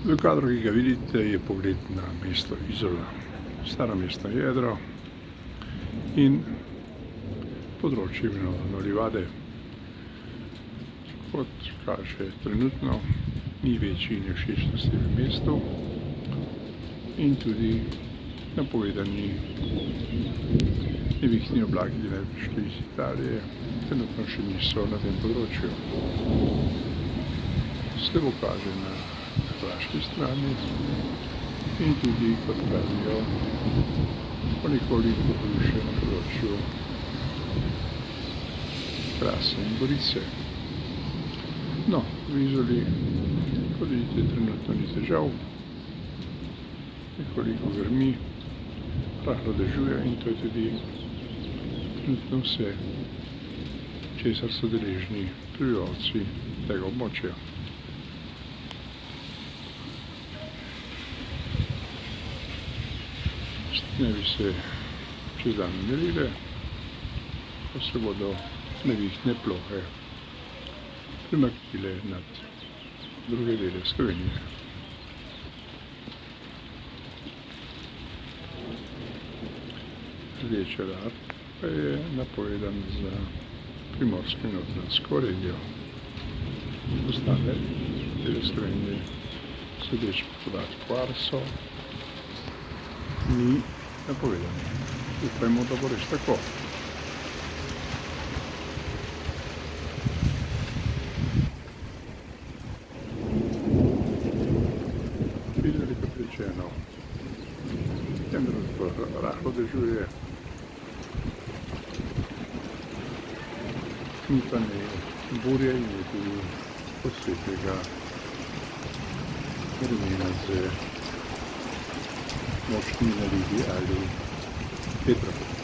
V kadru, ki ga vidite, je pogled na mesto Izola, staro mestno jedro in področje imenovano Livade. Kot kaže trenutno, ni večjih nevšečnosti v mestu in tudi napovedani nevihtni oblaki, ki naj bi prišli iz Italije, trenutno še niso na tem področju. Slabo kaže na hrvaški strani in tudi, kot pravijo, po nekoliko hujše na področju Krasa in Gorice. No, v Izoli, kot vidite, trenutno ni težav, nekoliko grmi, rahlo dežuje in to je tudi trenutno vse, česar so deležni prebivalci tega območja. Ne bi se čez dan umirile, pa se bodo nevihtne plohe premaknile nad druge dele Slovenije. Rdeči alarm pa je napovedan za primorsko in notranjsko regijo. Ostale dele Slovenije sledeč podatku Arso ni napovedano. Upajmo, da bo res tako. Videli, kot rečeno, tem trenutku rahlo dežuje, ni pa ne burje in je tudi posvetega vremena z močnimi nalivi ali vetrom.